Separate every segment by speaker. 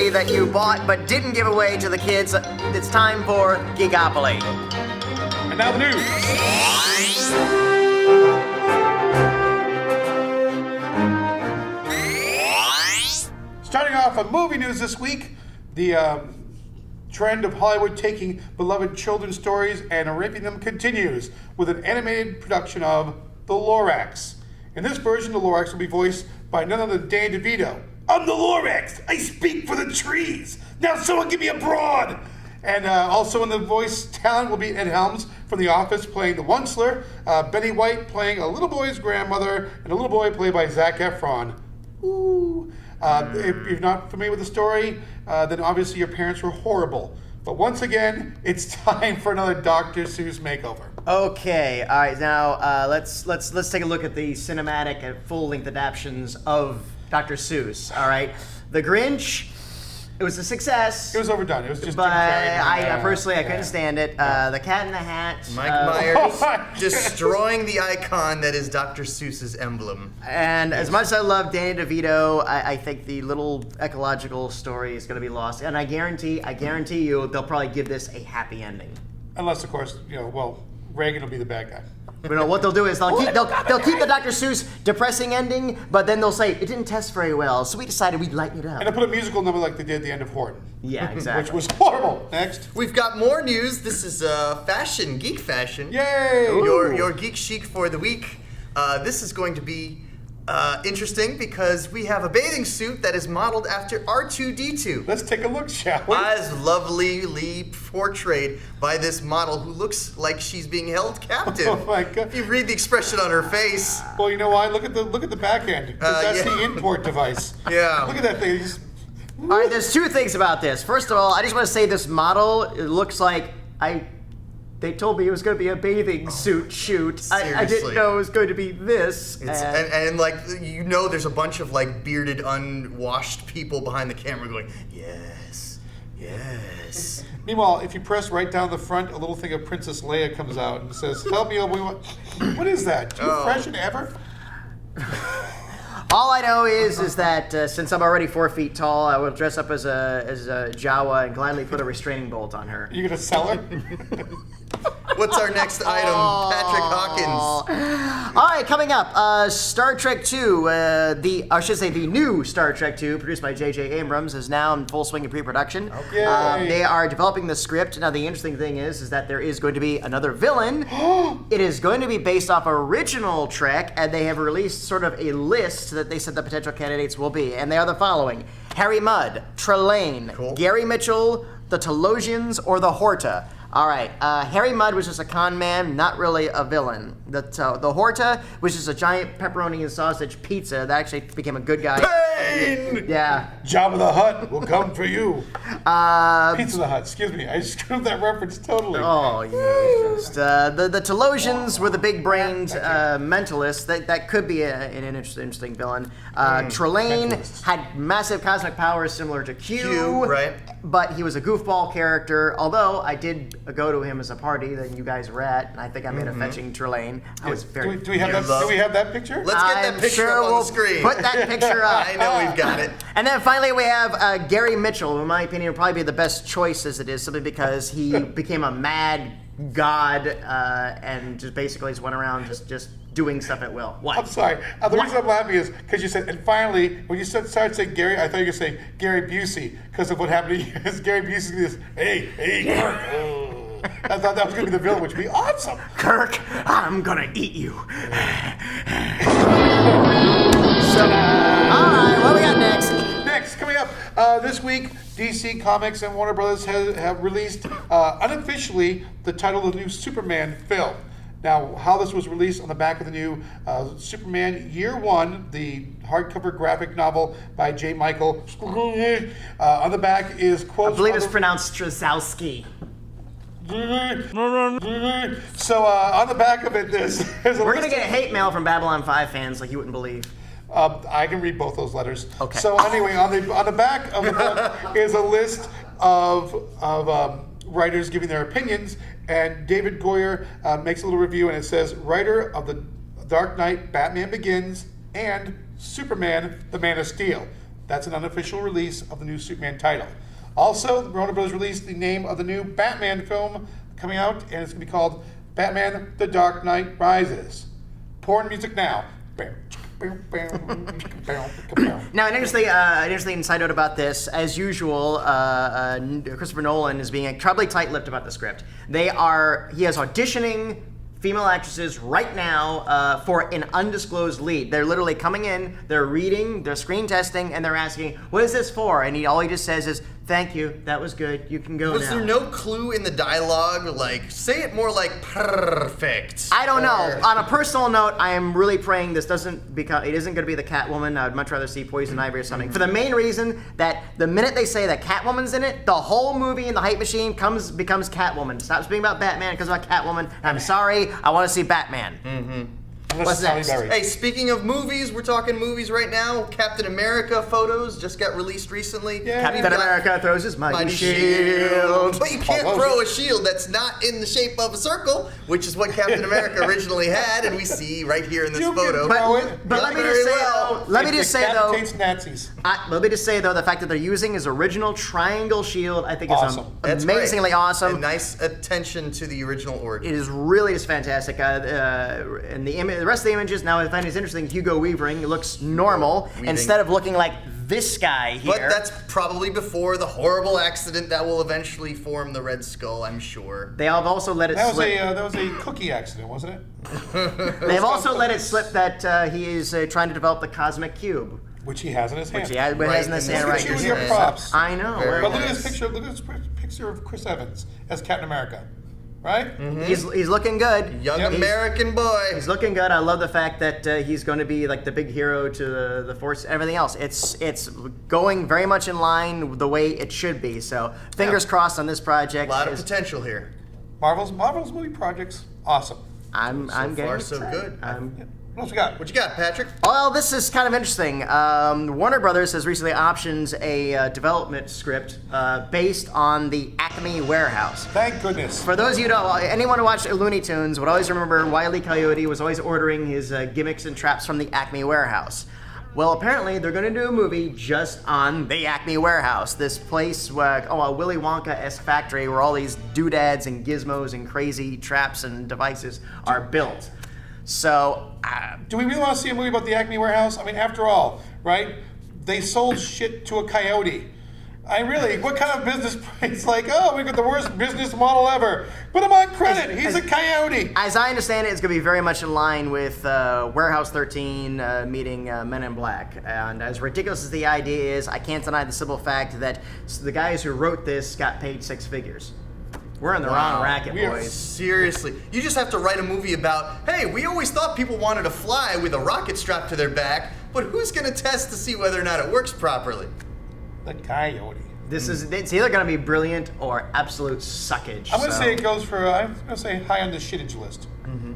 Speaker 1: movie that you bought but didn't give away to the kids. It's time for Geekopoly.
Speaker 2: And now the news. Starting off on movie news this week, the trend of Hollywood taking beloved children's stories and raping them continues with an animated production of The Lorax. In this version, the Lorax will be voiced by none other than Danny DeVito. I'm the Lorax! I speak for the trees! Now someone give me a broad! And also in the voice talent will be Ed Helms from The Office playing the Onceler, Betty White playing a little boy's grandmother, and a little boy played by Zac Efron. Ooh. If you're not familiar with the story, then obviously your parents were horrible. But once again, it's time for another Dr. Seuss makeover.
Speaker 1: Okay, all right. Now let's take a look at the cinematic and full-length adaptations of Dr. Seuss. All right, The Grinch. It was a success.
Speaker 2: It was overdone. It was just.
Speaker 1: But I personally couldn't stand it. The Cat in the Hat.
Speaker 3: Mike Myers destroying the icon that is Dr. Seuss's emblem.
Speaker 1: And as much as I love Danny DeVito, I think the little ecological story is going to be lost. And I guarantee you, they'll probably give this a happy ending.
Speaker 2: Unless, of course, Reagan will be the bad guy.
Speaker 1: You know what they'll do is they'll keep the Dr. Seuss depressing ending, but then they'll say it didn't test very well, so we decided we'd lighten it up.
Speaker 2: And they'll put a musical number like they did at the end of Horton.
Speaker 1: Yeah, exactly.
Speaker 2: Which was horrible. Next.
Speaker 3: We've got more news. This is fashion, geek fashion.
Speaker 2: Yay!
Speaker 3: Your geek chic for the week. This is going to be interesting because we have a bathing suit that is modeled after R2-D2.
Speaker 2: Let's take a look, shall we?
Speaker 3: As lovelyly portrayed by this model who looks like she's being held captive.
Speaker 2: Oh my God!
Speaker 3: If you read the expression on her face.
Speaker 2: Well, you know why? Look at the back end. That's the import device.
Speaker 3: Yeah.
Speaker 2: Look at that thing.
Speaker 1: All right, there's two things about this. First of all, I just want to say this model, it looks like they told me it was going to be a bathing suit shoot. I didn't know it was going to be this.
Speaker 3: And like, there's a bunch of like bearded, unwashed people behind the camera going, yes, yes.
Speaker 2: Meanwhile, if you press right down the front, a little thing of Princess Leia comes out and says, help me, what is that? Do you freshen ever?
Speaker 1: All I know is that since I'm already 4 feet tall, I will dress up as a Jawa and gladly put a restraining bolt on her.
Speaker 2: You gonna sell her?
Speaker 3: What's our next item? Patrick Hawkins.
Speaker 1: All right, coming up, Star Trek II, the new Star Trek II, produced by J.J. Abrams, is now in full swing of pre-production.
Speaker 2: Okay.
Speaker 1: They are developing the script. Now, the interesting thing is that there is going to be another villain. It is going to be based off original Trek, and they have released sort of a list that they said the potential candidates will be, and they are the following: Harry Mudd, Trelane,
Speaker 3: Cool.
Speaker 1: Gary Mitchell, the Telosians, or the Horta. All right, Harry Mudd was just a con man, not really a villain. The Horta was just a giant pepperoni and sausage pizza that actually became a good guy.
Speaker 3: Pain!
Speaker 1: Yeah.
Speaker 2: Jabba the Hutt will come for you. Pizza the Hut, excuse me. I screwed that reference totally.
Speaker 1: Oh, yeah. The Telosians were the big-brained mentalists. That could be an interesting villain. Trelane
Speaker 2: mentalists.
Speaker 1: had massive cosmic powers similar to Q,
Speaker 3: right.
Speaker 1: But he was a goofball character, although I did go to him as a party that you guys were at, and I think I made a fetching Trelane. I was very...
Speaker 2: Do we have that picture?
Speaker 3: Let's get that picture up on the screen.
Speaker 1: Put that picture up.
Speaker 3: I know we've got it.
Speaker 1: And then finally we have Gary Mitchell, who in my opinion would probably be the best choice as it is, simply because he became a mad god and just basically just went around just doing stuff at will. What?
Speaker 2: I'm sorry. The reason I'm laughing is because you said, and finally, when you started saying Gary, I thought you were saying Gary Busey because of what happened to you. Gary Busey is, hey, Kirk. I thought that was going to be the villain, which would be awesome.
Speaker 1: Kirk, I'm gonna eat you. So, all right, what we got next?
Speaker 2: Next, coming up this week, DC Comics and Warner Brothers have released unofficially the title of the new Superman film. Now, how this was released on the back of the new Superman Year One, the hardcover graphic novel by J. Michael. On the back is quotes.
Speaker 1: I believe it's pronounced Straszowski.
Speaker 2: So on the back of it, there's a
Speaker 1: We're gonna get hate mail from Babylon 5 fans like you wouldn't believe.
Speaker 2: I can read both those letters.
Speaker 1: Okay.
Speaker 2: So anyway, on the back of the book is a list of writers giving their opinions, and David Goyer makes a little review, and it says, writer of The Dark Knight, Batman Begins, and Superman, The Man of Steel. That's an unofficial release of the new Superman title. Also, Warner Bros. Released the name of the new Batman film coming out, and it's going to be called Batman: The Dark Knight Rises. Porn music now.
Speaker 1: Now, an interesting side note about this, as usual, Christopher Nolan is being incredibly tight-lipped about the script. He is auditioning female actresses right now for an undisclosed lead. They're literally coming in, they're reading, they're screen testing, and they're asking, what is this for? And all he just says is, thank you, that was good, you can go now.
Speaker 3: Was there no clue in the dialogue? Like, say it more like perfect.
Speaker 1: I don't know. On a personal note, I am really praying this isn't going to be the Catwoman. I'd much rather see Poison Ivy or something. For the main reason that the minute they say that Catwoman's in it, the whole movie in the hype machine becomes Catwoman. Stops being about Batman, it comes about Catwoman. I'm sorry, I want to see Batman.
Speaker 3: Mm-hmm.
Speaker 1: What's next?
Speaker 3: Hey, speaking of movies, we're talking movies right now. Captain America photos just got released recently.
Speaker 1: Yeah. Captain America throws his mighty shield.
Speaker 3: But you can't throw a shield that's not in the shape of a circle, which is what Captain America originally had, and we see right here in this photo.
Speaker 1: But let me just say though,
Speaker 2: Nazis.
Speaker 1: Let me just say though, the fact that they're using his original triangle shield, I think
Speaker 2: Awesome.
Speaker 1: is amazingly awesome.
Speaker 3: A nice attention to the original origin.
Speaker 1: It is really just fantastic. And the rest of the images, now I find it's interesting, Hugo Weaving looks normal instead of looking like this guy here.
Speaker 3: But that's probably before the horrible accident that will eventually form the Red Skull, I'm sure.
Speaker 1: They have also let it slip.
Speaker 2: That was a cookie accident, wasn't it?
Speaker 1: They've also let it slip that he is trying to develop the Cosmic Cube.
Speaker 2: Which he has in his hand.
Speaker 1: Which he has in his hand right
Speaker 2: here. Your props.
Speaker 1: I know.
Speaker 2: But look at this picture. Look at this picture of Chris Evans as Captain America. Right?
Speaker 1: Mm-hmm. He's looking good.
Speaker 3: Young American boy.
Speaker 1: He's looking good. I love the fact that he's going to be like the big hero to the Force and everything else. It's going very much in line with the way it should be. So fingers crossed on this project.
Speaker 3: A lot of potential here.
Speaker 2: Marvel's movie projects, awesome.
Speaker 1: I'm getting
Speaker 3: far
Speaker 1: excited.
Speaker 3: so good.
Speaker 2: What else we got?
Speaker 3: What you got, Patrick?
Speaker 1: Well, this is kind of interesting. Warner Brothers has recently optioned a development script based on the Acme warehouse.
Speaker 2: Thank goodness.
Speaker 1: For those of you who know, anyone who watched Looney Tunes would always remember Wile E. Coyote was always ordering his gimmicks and traps from the Acme warehouse. Well, apparently they're going to do a movie just on the Acme warehouse. This place, a Willy Wonka-esque factory where all these doodads and gizmos and crazy traps and devices are built. So,
Speaker 2: do we really want to see a movie about the Acme warehouse? I mean, after all, right? They sold shit to a coyote. What kind of business? It's like, oh, we got the worst business model ever. Put him on credit. He's a coyote.
Speaker 1: As I understand it, it's going to be very much in line with Warehouse 13 meeting Men in Black. And as ridiculous as the idea is, I can't deny the simple fact that the guys who wrote this got paid six figures. We're in the wrong racket, boys.
Speaker 3: Seriously. You just have to write a movie about, hey, we always thought people wanted to fly with a rocket strapped to their back, but who's going to test to see whether or not it works properly?
Speaker 2: The coyote.
Speaker 1: It's either going to be brilliant or absolute suckage.
Speaker 2: I'm going to say it goes for, I'm going to say high on the shittage list.
Speaker 1: Mm-hmm.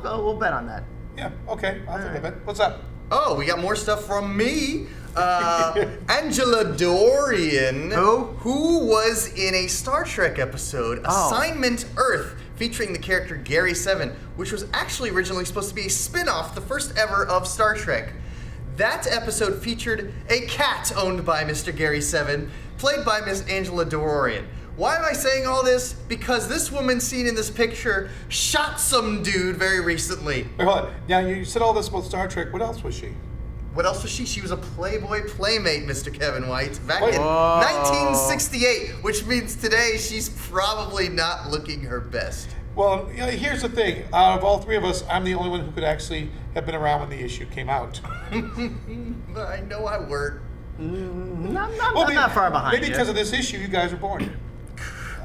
Speaker 1: We'll bet on that.
Speaker 2: Yeah, okay. I'll take a bet. What's up?
Speaker 3: Oh, we got more stuff from me. Angela Dorian, who was in a Star Trek episode, Assignment Earth, featuring the character Gary Seven, which was actually originally supposed to be a spin-off, the first ever of Star Trek. That episode featured a cat owned by Mr. Gary Seven, played by Miss Angela Dorian. Why am I saying all this? Because this woman seen in this picture shot some dude very recently.
Speaker 2: Wait, hold on. Now, you said all this about Star Trek. What else was she?
Speaker 3: What else was she? She was a Playboy Playmate, Mr. Kevin White, back in 1968, which means today she's probably not looking her best.
Speaker 2: Well, here's the thing. Out of all three of us, I'm the only one who could actually have been around when the issue came out.
Speaker 3: I know I weren't.
Speaker 1: I'm not far behind
Speaker 2: maybe because of this issue, you guys were born.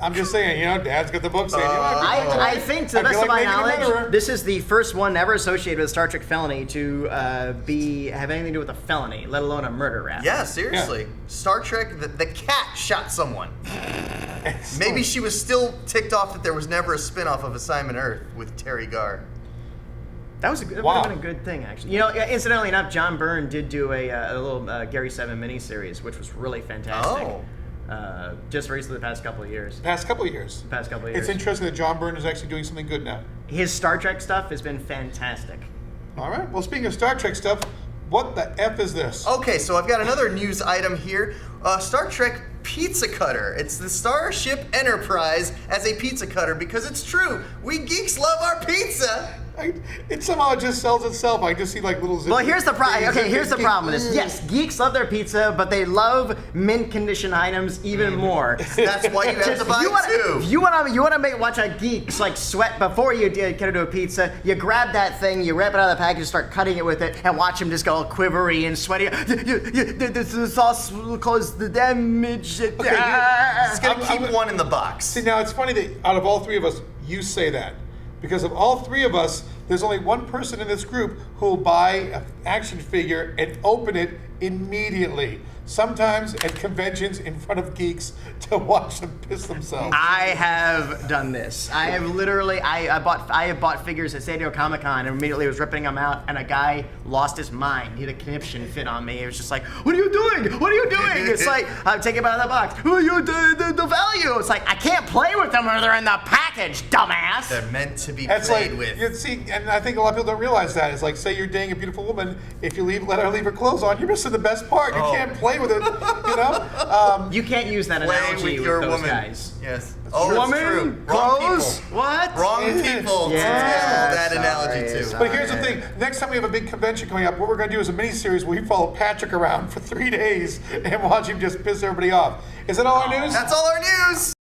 Speaker 2: I'm just saying, Dad's got the book saying,
Speaker 1: I think, to the best of my knowledge, this is the first one ever associated with Star Trek felony to have anything to do with a felony, let alone a murder rap.
Speaker 3: Yeah, seriously. Yeah. Star Trek, the cat shot someone. Maybe she was still ticked off that there was never a spin-off of Assignment Earth with Terry Garr.
Speaker 1: That would have been a good thing, actually. Incidentally enough, John Byrne did do a little Gary Seven miniseries, which was really fantastic.
Speaker 3: Oh.
Speaker 1: Just recently, the past couple of years.
Speaker 2: Past couple of years. It's interesting that John Byrne is actually doing something good now.
Speaker 1: His Star Trek stuff has been fantastic.
Speaker 2: All right. Well, speaking of Star Trek stuff, what the F is this?
Speaker 3: Okay, so I've got another news item here. Star Trek pizza cutter. It's the Starship Enterprise as a pizza cutter because it's true. We geeks love our pizza.
Speaker 2: It somehow just sells itself. I just see like little.
Speaker 1: Well, here's the problem. Okay, here's the problem with this. Yes, geeks love their pizza, but they love mint condition items even more.
Speaker 3: That's why you have to buy two.
Speaker 1: If you wanna watch a geeks like sweat before you get into a pizza. You grab that thing, you rip it out of the package, start cutting it with it, and watch him just go all quivery and sweaty. The sauce will cause the damage.
Speaker 3: Okay, you're just gonna keep one in the box.
Speaker 2: See, now it's funny that out of all three of us, you say that. Because of all three of us, there's only one person in this group who will buy an action figure and open it immediately. Sometimes at conventions in front of geeks to watch them piss themselves.
Speaker 1: I have done this. I have literally, I have bought figures at San Diego Comic-Con and immediately was ripping them out, and a guy lost his mind. He had a conniption fit on me. It was just like, what are you doing? What are you doing? It's like, I'm taking them out of the box. Oh, the value. It's like, I can't play with them or they're in the package, dumbass.
Speaker 3: They're meant to be
Speaker 2: That's
Speaker 3: played
Speaker 2: like,
Speaker 3: with.
Speaker 2: You see, and I think a lot of people don't realize that. It's like, say you're dating a beautiful woman. If you let her leave her clothes on, you're missing the best part. You can't play with it, you know?
Speaker 1: You can't use that
Speaker 3: Play
Speaker 1: analogy
Speaker 3: with your
Speaker 1: those
Speaker 3: woman.
Speaker 1: guys.
Speaker 3: Yes.
Speaker 1: Woman,
Speaker 3: that's true.
Speaker 1: clothes,
Speaker 3: Wrong people.
Speaker 1: what?
Speaker 3: Wrong people to tell that analogy to.
Speaker 2: But here's the thing. Next time we have a big convention coming up, what we're going to do is a mini-series where we follow Patrick around for 3 days and watch him just piss everybody off. Is that all our news?
Speaker 3: That's all our news.